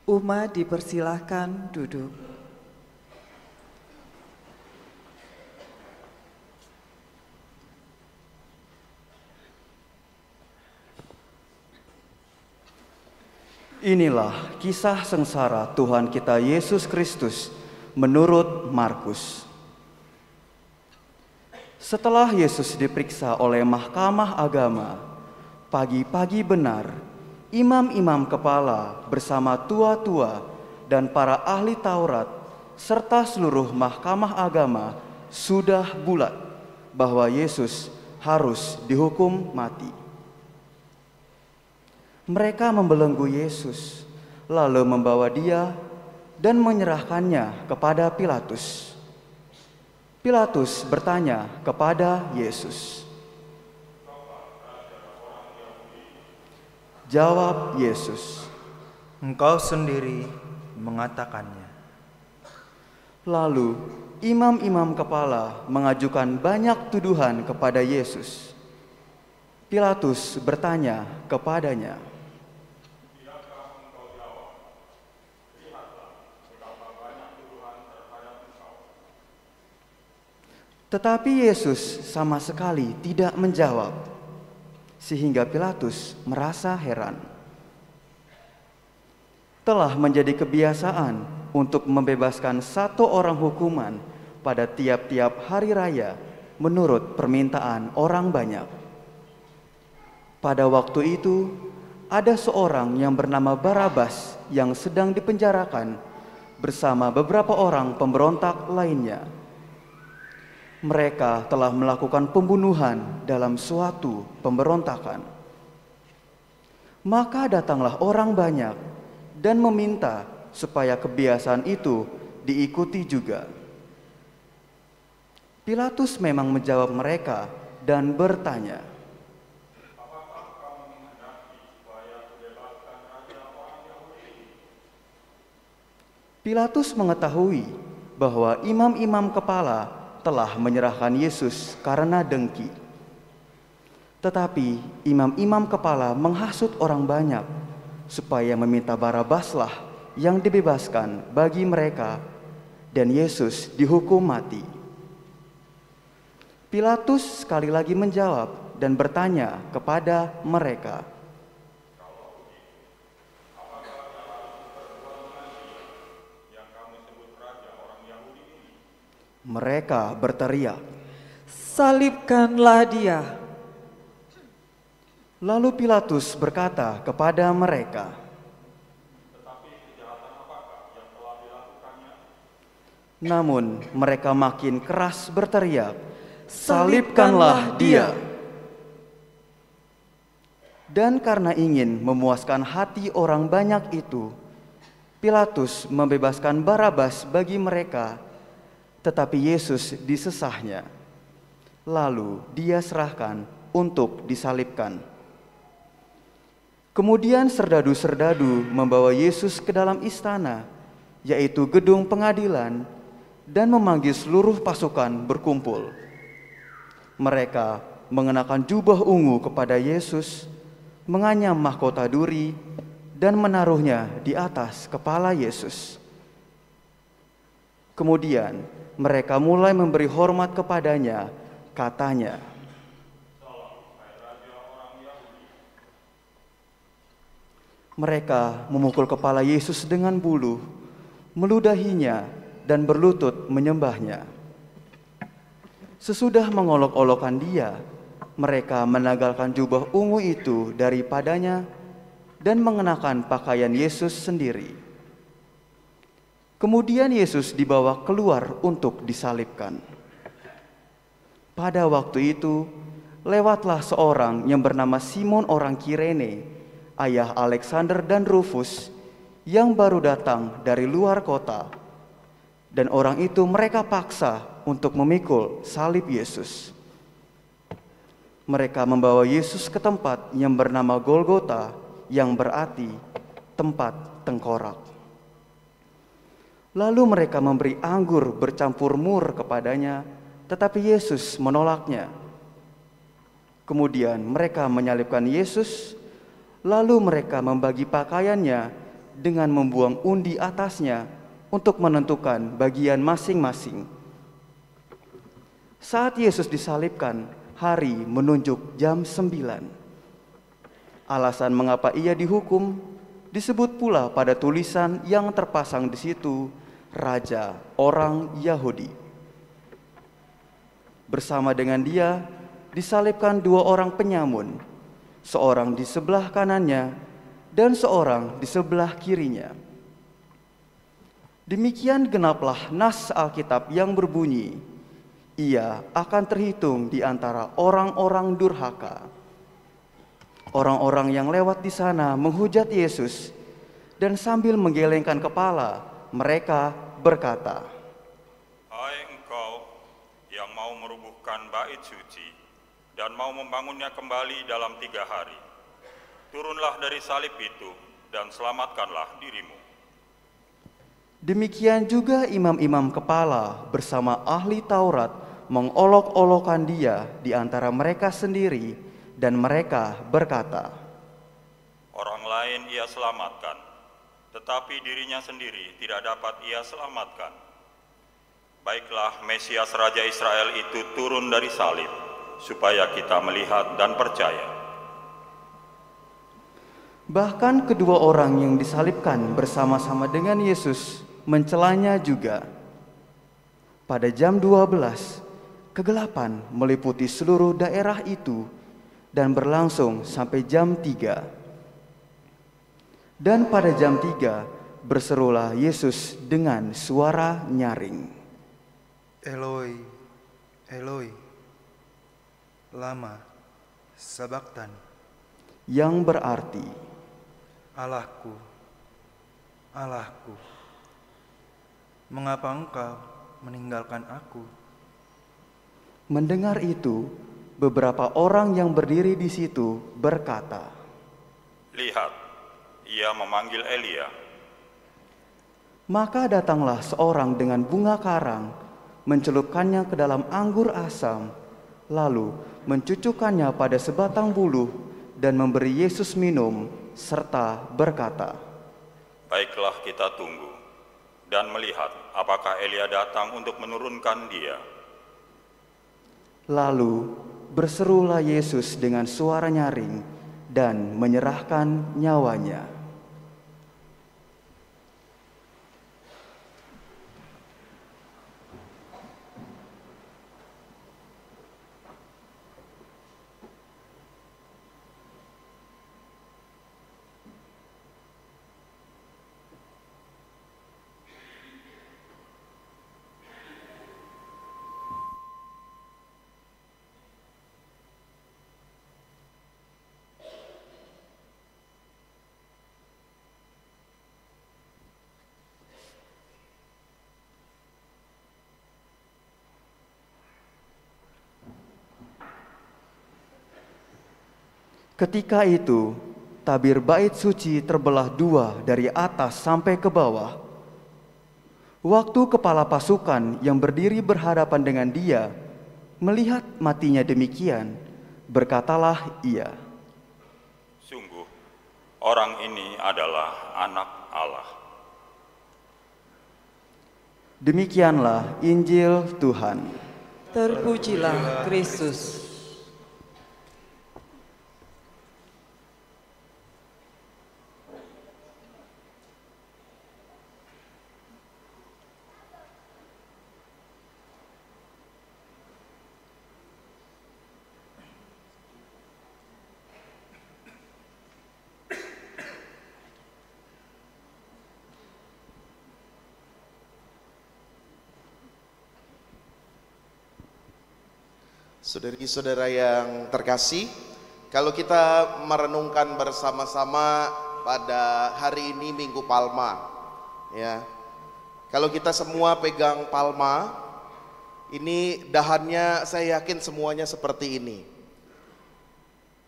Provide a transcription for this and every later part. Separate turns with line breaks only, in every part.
Uma dipersilahkan duduk.
Inilah kisah sengsara Tuhan kita Yesus Kristus menurut Markus. Setelah Yesus diperiksa oleh Mahkamah Agama, pagi-pagi benar, imam-imam kepala bersama tua-tua dan para ahli Taurat serta seluruh Mahkamah Agama sudah bulat bahwa Yesus harus dihukum mati. Mereka membelenggu Yesus, lalu membawa Dia dan menyerahkannya kepada Pilatus. Pilatus bertanya kepada Yesus. Jawab Yesus,
"Engkau sendiri mengatakannya."
Lalu imam-imam kepala mengajukan banyak tuduhan kepada Yesus. Pilatus bertanya kepadanya, tetapi Yesus sama sekali tidak menjawab, sehingga Pilatus merasa heran. Telah menjadi kebiasaan untuk membebaskan satu orang hukuman pada tiap-tiap hari raya menurut permintaan orang banyak. Pada waktu itu, ada seorang yang bernama Barabas yang sedang dipenjarakan bersama beberapa orang pemberontak lainnya. Mereka telah melakukan pembunuhan dalam suatu pemberontakan. Maka datanglah orang banyak dan meminta supaya kebiasaan itu diikuti juga. Pilatus memang menjawab mereka dan bertanya, Pilatus mengetahui bahwa imam-imam kepala telah menyerahkan Yesus karena dengki. Tetapi imam-imam kepala menghasut orang banyak supaya meminta Barabaslah yang dibebaskan bagi mereka dan Yesus dihukum mati. Pilatus sekali lagi menjawab dan bertanya kepada mereka, mereka berteriak,
Salibkanlah Dia.
Lalu Pilatus berkata kepada mereka, namun mereka makin keras berteriak, salibkanlah Dia. Dan karena ingin memuaskan hati orang banyak itu, Pilatus membebaskan Barabas bagi mereka, tetapi Yesus disesahnya. Lalu Dia serahkan untuk disalibkan. Kemudian serdadu-serdadu membawa Yesus ke dalam istana, yaitu gedung pengadilan, dan memanggil seluruh pasukan berkumpul. Mereka mengenakan jubah ungu kepada Yesus, menganyam mahkota duri, dan menaruhnya di atas kepala Yesus. Kemudian mereka mulai memberi hormat kepadanya, katanya, mereka memukul kepala Yesus dengan buluh, meludahinya, dan berlutut menyembahnya. Sesudah mengolok-olokkan Dia, mereka menagalkan jubah ungu itu daripadanya dan mengenakan pakaian Yesus sendiri. Kemudian Yesus dibawa keluar untuk disalibkan. Pada waktu itu, lewatlah seorang yang bernama Simon orang Kirene, ayah Alexander dan Rufus, yang baru datang dari luar kota. Dan orang itu mereka paksa untuk memikul salib Yesus. Mereka membawa Yesus ke tempat yang bernama Golgota, yang berarti tempat tengkorak. Lalu mereka memberi anggur bercampur mur kepadanya, tetapi Yesus menolaknya. Kemudian mereka menyalibkan Yesus, lalu mereka membagi pakaiannya dengan membuang undi atasnya untuk menentukan bagian masing-masing. Saat Yesus disalibkan, hari menunjuk jam 9. Alasan mengapa ia dihukum disebut pula pada tulisan yang terpasang di situ, Raja Orang Yahudi. Bersama dengan dia disalibkan 2 orang penyamun, seorang di sebelah kanannya dan seorang di sebelah kirinya. Demikian genaplah nas Alkitab yang berbunyi, ia akan terhitung di antara orang-orang durhaka. Orang-orang yang lewat di sana menghujat Yesus, dan sambil menggelengkan kepala, mereka berkata,
"Hai engkau yang mau merubuhkan bait suci dan mau membangunnya kembali dalam 3 hari, turunlah dari salib itu dan selamatkanlah dirimu."
Demikian juga imam-imam kepala bersama ahli Taurat mengolok-olokkan dia di antara mereka sendiri, dan mereka berkata,
"Orang lain ia selamatkan, tetapi dirinya sendiri tidak dapat ia selamatkan. Baiklah Mesias Raja Israel itu turun dari salib, supaya kita melihat dan percaya."
Bahkan kedua orang yang disalibkan bersama-sama dengan Yesus mencelanya juga. Pada jam 12, kegelapan meliputi seluruh daerah itu dan berlangsung sampai jam 3. Dan pada jam 3 berserulah Yesus dengan suara nyaring,
Eloi, Eloi, lama sabaktan,
yang berarti,
Allahku, Allahku, mengapa engkau meninggalkan aku?
Mendengar itu, beberapa orang yang berdiri di situ berkata,
"Lihat, ia memanggil Elia."
Maka datanglah seorang dengan bunga karang, mencelupkannya ke dalam anggur asam, lalu mencucukkannya pada sebatang buluh dan memberi Yesus minum, serta berkata,
Baiklah kita tunggu dan melihat apakah Elia datang untuk menurunkan dia.
Lalu berserulah Yesus dengan suara nyaring dan menyerahkan nyawanya. Ketika itu, tabir bait suci terbelah 2 dari atas sampai ke bawah. Waktu kepala pasukan yang berdiri berhadapan dengan dia melihat matinya demikian, berkatalah ia,
Sungguh, orang ini adalah anak Allah.
Demikianlah Injil Tuhan.
Terpujilah Kristus.
Saudari-saudara yang terkasih, kalau kita merenungkan bersama-sama pada hari ini Minggu Palma, ya. Kalau kita semua pegang palma, ini dahannya saya yakin semuanya seperti ini.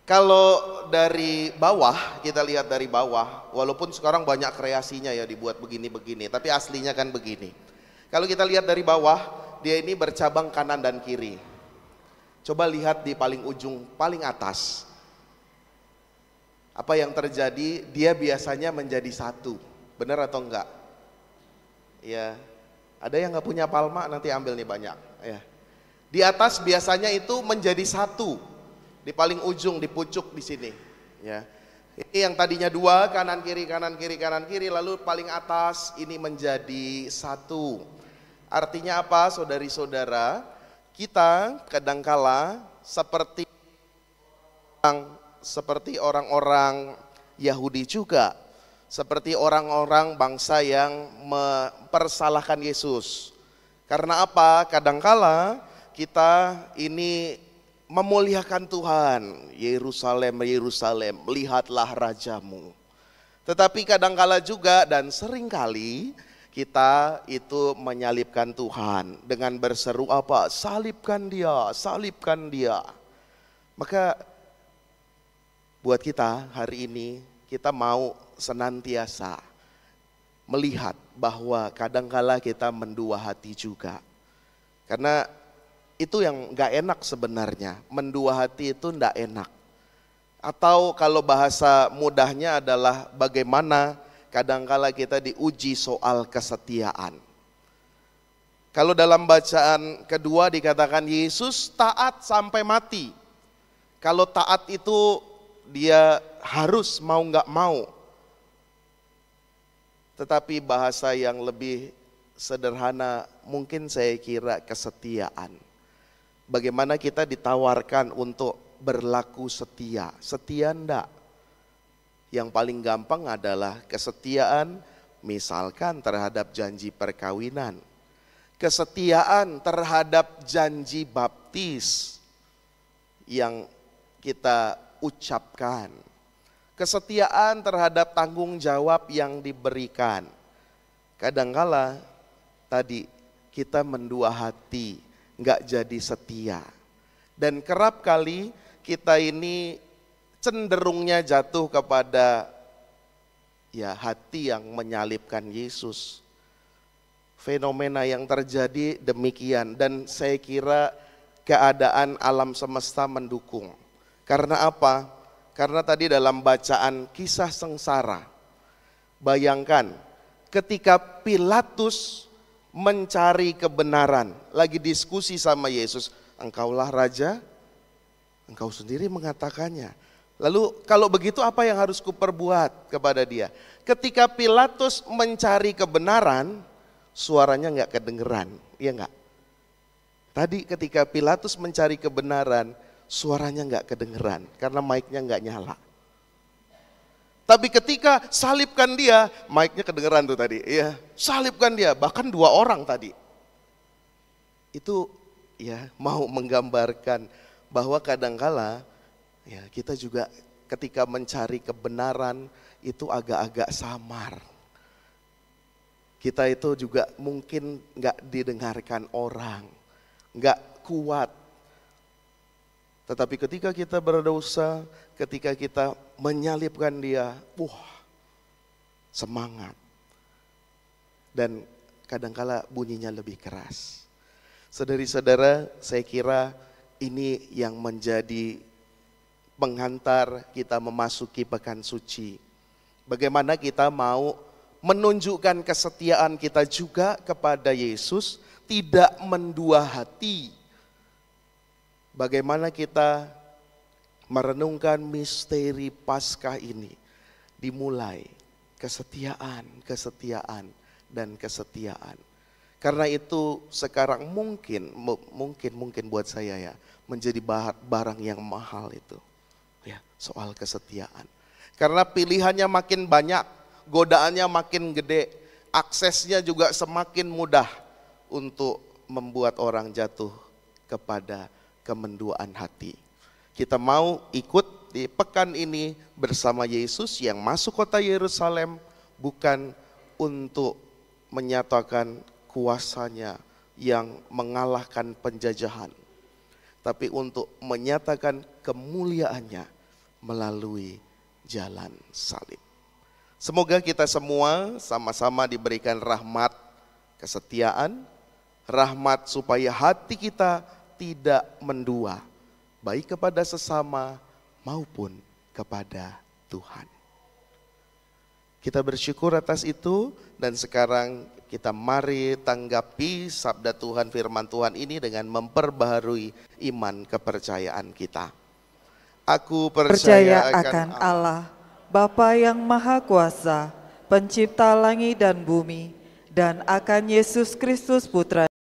Kalau dari bawah, kita lihat dari bawah, walaupun sekarang banyak kreasinya ya dibuat begini-begini, tapi aslinya kan begini. Kalau kita lihat dari bawah, dia ini bercabang kanan dan kiri. Coba lihat di paling ujung, paling atas. Apa yang terjadi? Dia biasanya menjadi satu. Benar atau enggak? Ya, ada yang nggak punya palma nanti ambil nih banyak. Ya. Di atas biasanya itu menjadi satu, di paling ujung, di pucuk di sini. Ya. Ini yang tadinya dua, kanan kiri kanan kiri kanan kiri, lalu paling atas ini menjadi satu. Artinya apa, saudari-saudara? Kita kadangkala seperti orang-orang Yahudi juga, seperti orang-orang bangsa yang mempersalahkan Yesus. Karena apa? Kadangkala kita ini memuliakan Tuhan. Yerusalem, Yerusalem, lihatlah rajamu. Tetapi kadangkala juga dan seringkali kita itu menyalibkan Tuhan dengan berseru apa? Salibkan dia, salibkan dia. Maka buat kita hari ini, kita mau senantiasa melihat bahwa kadangkala kita mendua hati juga. Karena itu yang gak enak sebenarnya, mendua hati itu gak enak. Atau kalau bahasa mudahnya adalah bagaimana kadangkala kita diuji soal kesetiaan. Kalau dalam bacaan kedua dikatakan Yesus taat sampai mati. Kalau taat itu dia harus mau gak mau. Tetapi bahasa yang lebih sederhana mungkin saya kira kesetiaan. Bagaimana kita ditawarkan untuk berlaku setia. Setia enggak? Yang paling gampang adalah kesetiaan misalkan terhadap janji perkawinan. Kesetiaan terhadap janji baptis yang kita ucapkan. Kesetiaan terhadap tanggung jawab yang diberikan. Kadangkala tadi kita mendua hati, enggak jadi setia. Dan kerap kali kita ini cenderungnya jatuh kepada ya hati yang menyalibkan Yesus. Fenomena yang terjadi demikian dan saya kira keadaan alam semesta mendukung. Karena apa? Karena tadi dalam bacaan kisah sengsara, bayangkan ketika Pilatus mencari kebenaran, lagi diskusi sama Yesus, engkaulah raja, engkau sendiri mengatakannya. Lalu kalau begitu apa yang harus kuperbuat kepada dia? Ketika Pilatus mencari kebenaran, suaranya enggak kedengeran, iya enggak? Tadi ketika Pilatus mencari kebenaran, suaranya enggak kedengeran karena mic-nya enggak nyala. Tapi ketika salibkan dia, mic-nya kedengeran tuh tadi. Iya, salibkan dia, bahkan 2 orang tadi. Itu ya mau menggambarkan bahwa kadangkala ya kita juga ketika mencari kebenaran itu agak-agak samar. Kita itu juga mungkin enggak didengarkan orang, enggak kuat. Tetapi ketika kita berdosa, ketika kita menyalibkan dia, semangat. Dan kadangkala bunyinya lebih keras. Saudari-saudara, saya kira ini yang menjadi penghantar kita memasuki pekan suci. Bagaimana kita mau menunjukkan kesetiaan kita juga kepada Yesus, tidak mendua hati. Bagaimana kita merenungkan misteri Paskah ini, dimulai kesetiaan, kesetiaan, dan kesetiaan. Karena itu sekarang mungkin buat saya ya menjadi barang yang mahal itu, ya soal kesetiaan. Karena pilihannya makin banyak, godaannya makin gede, aksesnya juga semakin mudah untuk membuat orang jatuh kepada kemenduaan hati. Kita mau ikut di pekan ini bersama Yesus yang masuk kota Yerusalem bukan untuk menyatakan kuasanya yang mengalahkan penjajahan, tapi untuk menyatakan kemuliaannya melalui jalan salib. Semoga kita semua sama-sama diberikan rahmat kesetiaan, rahmat supaya hati kita tidak mendua, baik kepada sesama maupun kepada Tuhan. Kita bersyukur atas itu, dan sekarang kita mari tanggapi sabda Tuhan, firman Tuhan ini dengan memperbaharui iman kepercayaan kita. Aku
Percaya akan Allah, Bapa yang Maha Kuasa, Pencipta langit dan bumi, dan akan Yesus Kristus Putra